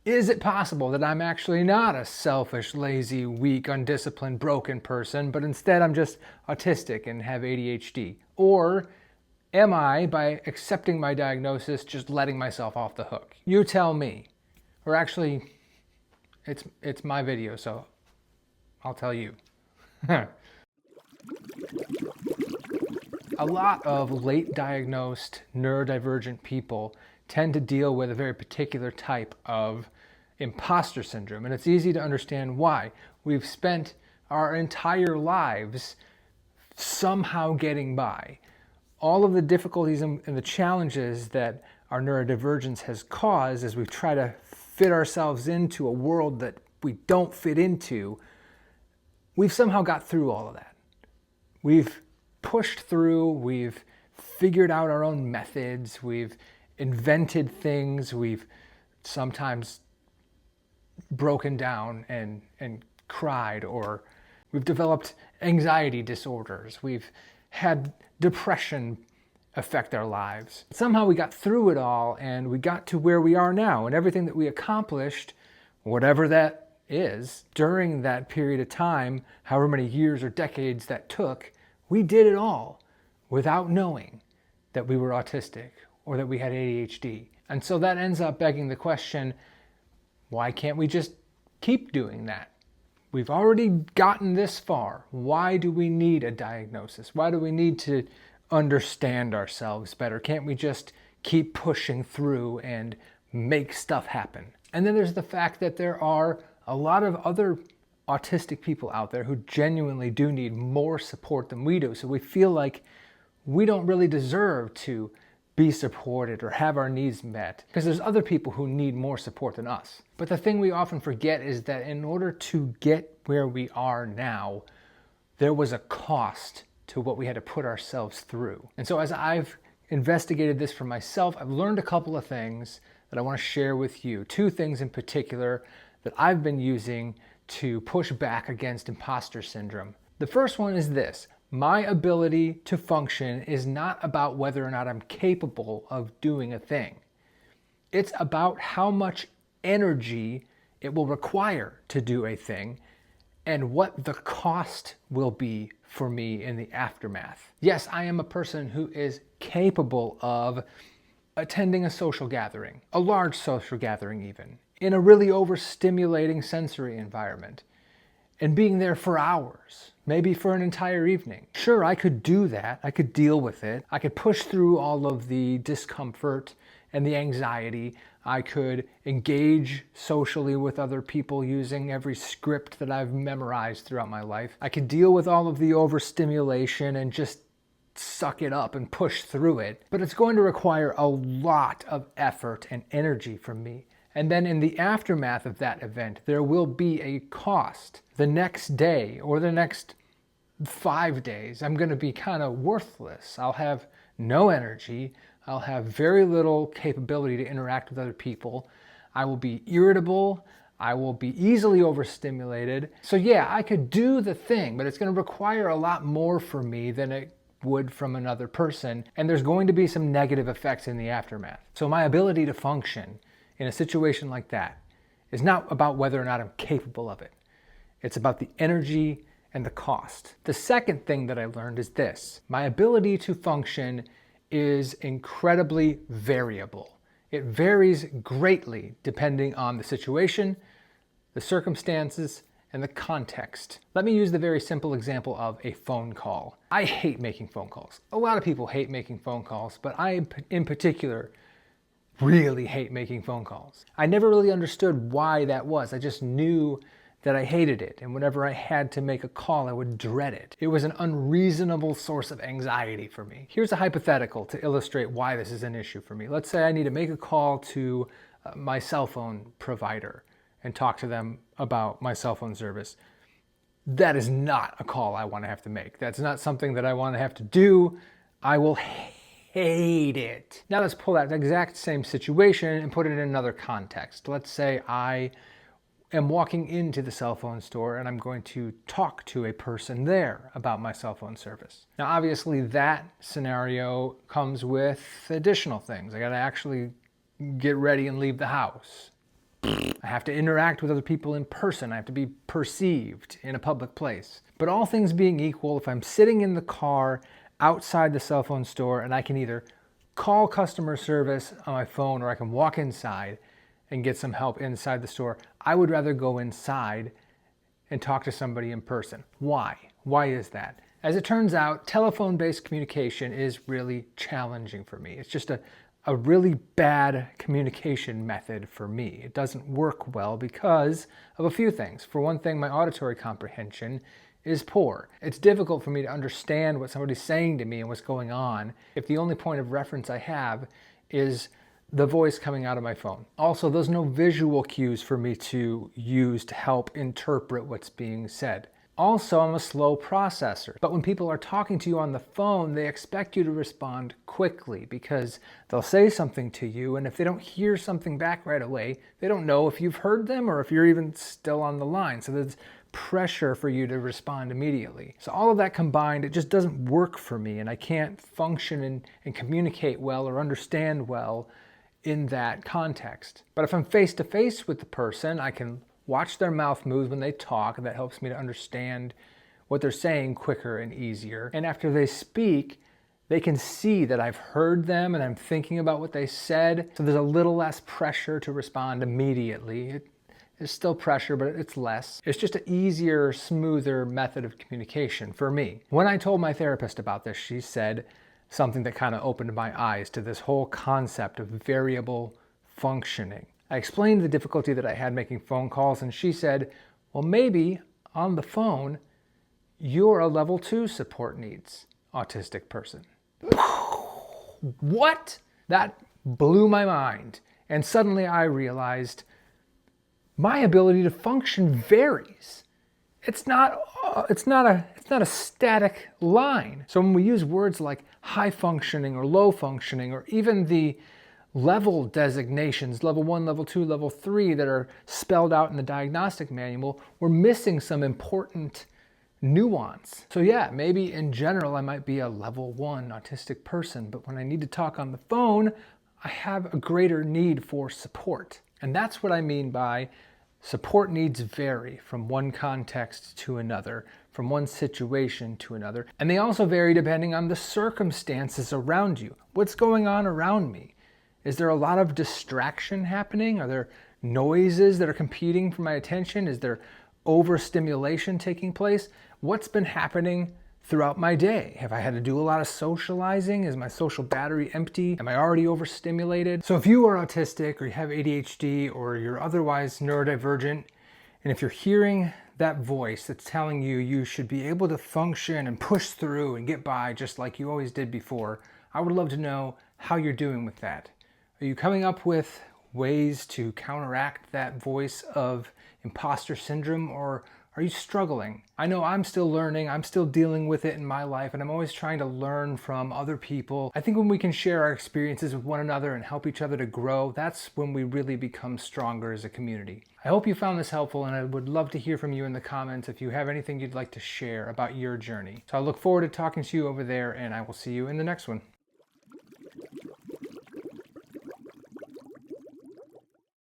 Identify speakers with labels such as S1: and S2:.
S1: Is it possible that I'm actually not a selfish, lazy, weak, undisciplined, broken person, but instead I'm just autistic and have ADHD? Or am I, by accepting my diagnosis, just letting myself off the hook? You tell me. Or actually, it's my video, so I'll tell you. A lot of late diagnosed neurodivergent people tend to deal with a very particular type of imposter syndrome, and it's easy to understand why. We've spent our entire lives somehow getting by. All of the difficulties and the challenges that our neurodivergence has caused as we try to fit ourselves into a world that we don't fit into, we've somehow got through all of that. We've pushed through, we've figured out our own methods, we've invented things, we've sometimes broken down and cried, or we've developed anxiety disorders, we've had depression affect our lives. Somehow we got through it all and we got to where we are now, and everything that we accomplished, whatever that is, during that period of time, however many years or decades that took, we did it all without knowing that we were autistic or that we had ADHD. And so that ends up begging the question, why can't we just keep doing that? We've already gotten this far. Why do we need a diagnosis? Why do we need to understand ourselves better? Can't we just keep pushing through and make stuff happen? And then there's the fact that there are a lot of other autistic people out there who genuinely do need more support than we do. So we feel like we don't really deserve to be supported or have our needs met because there's other people who need more support than us. But the thing we often forget is that in order to get where we are now, there was a cost to what we had to put ourselves through. And so as I've investigated this for myself, I've learned a couple of things that I want to share with you. Two things in particular that I've been using to push back against imposter syndrome. The first one is this: my ability to function is not about whether or not I'm capable of doing a thing. It's about how much energy it will require to do a thing and what the cost will be for me in the aftermath. Yes, I am a person who is capable of attending a social gathering, a large social gathering even, in a really overstimulating sensory environment, and being there for hours, maybe for an entire evening. Sure, I could do that. I could deal with it. I could push through all of the discomfort and the anxiety. I could engage socially with other people using every script that I've memorized throughout my life. I could deal with all of the overstimulation and just suck it up and push through it. But it's going to require a lot of effort and energy from me. And then in the aftermath of that event, there will be a cost. The next day or the next 5 days, I'm going to be kind of worthless. I'll have no energy. I'll have very little capability to interact with other people. I will be irritable. I will be easily overstimulated. So yeah, I could do the thing, but it's going to require a lot more from me than it would from another person. And there's going to be some negative effects in the aftermath. So my ability to function in a situation like that is not about whether or not I'm capable of it. It's about the energy and the cost. The second thing that I learned is this: my ability to function is incredibly variable. It varies greatly depending on the situation, the circumstances, and the context. Let me use the very simple example of a phone call. I hate making phone calls. A lot of people hate making phone calls, but I in particular really hate making phone calls. I never really understood why that was. I just knew that I hated it, and whenever I had to make a call, I would dread it. It was an unreasonable source of anxiety for me. Here's a hypothetical to illustrate why this is an issue for me. Let's say I need to make a call to my cell phone provider and talk to them about my cell phone service. That is not a call I want to have to make. That's not something that I want to have to do. I will hate it. Now let's pull that exact same situation and put it in another context. Let's say I am walking into the cell phone store and I'm going to talk to a person there about my cell phone service. Now obviously that scenario comes with additional things. I gotta actually get ready and leave the house. I I have to interact with other people in person. I have to be perceived in a public place. But all things being equal, if I'm sitting in the car outside the cell phone store and I can either call customer service on my phone or I can walk inside and get some help inside the store, I would rather go inside and talk to somebody in person. Why? Why is that? As it turns out, telephone-based communication is really challenging for me. It's just a really bad communication method for me. It doesn't work well because of a few things. For one thing, my auditory comprehension is poor. It's difficult for me to understand what somebody's saying to me and what's going on if the only point of reference I have is the voice coming out of my phone. Also, there's no visual cues for me to use to help interpret what's being said. Also, I'm a slow processor, but when people are talking to you on the phone, they expect you to respond quickly because they'll say something to you, and if they don't hear something back right away, they don't know if you've heard them or if you're even still on the line. So there's pressure for you to respond immediately. So all of that combined, it just doesn't work for me, and I can't function and communicate well or understand well in that context. But if I'm face to face with the person, I can watch their mouth move when they talk, and that helps me to understand what they're saying quicker and easier. And after they speak, they can see that I've heard them and I'm thinking about what they said. So there's a little less pressure to respond immediately. It's still pressure, but it's less. It's just an easier, smoother method of communication for me. When I told my therapist about this, she said something that kind of opened my eyes to this whole concept of variable functioning. I explained the difficulty that I had making phone calls, and she said, well, maybe on the phone, you're a level 2 support needs autistic person. What? That blew my mind. And suddenly I realized my ability to function varies. It's not a static line. So when we use words like high functioning or low functioning, or even the level designations, level 1, level 2, level 3 that are spelled out in the diagnostic manual, we're missing some important nuance. So yeah, maybe in general I might be a level 1 autistic person, but when I need to talk on the phone, I have a greater need for support. And that's what I mean by support needs vary from one context to another, from one situation to another. And they also vary depending on the circumstances around you. What's going on around me? Is there a lot of distraction happening? Are there noises that are competing for my attention? Is there overstimulation taking place? What's been happening throughout my day? Have I had to do a lot of socializing? Is my social battery empty? Am I already overstimulated? So if you are autistic or you have ADHD or you're otherwise neurodivergent, and if you're hearing that voice that's telling you you should be able to function and push through and get by just like you always did before, I would love to know how you're doing with that. Are you coming up with ways to counteract that voice of imposter syndrome, or are you struggling? I know I'm still learning, I'm still dealing with it in my life, and I'm always trying to learn from other people. I think when we can share our experiences with one another and help each other to grow, that's when we really become stronger as a community. I hope you found this helpful, and I would love to hear from you in the comments if you have anything you'd like to share about your journey. So I look forward to talking to you over there, and I will see you in the next one.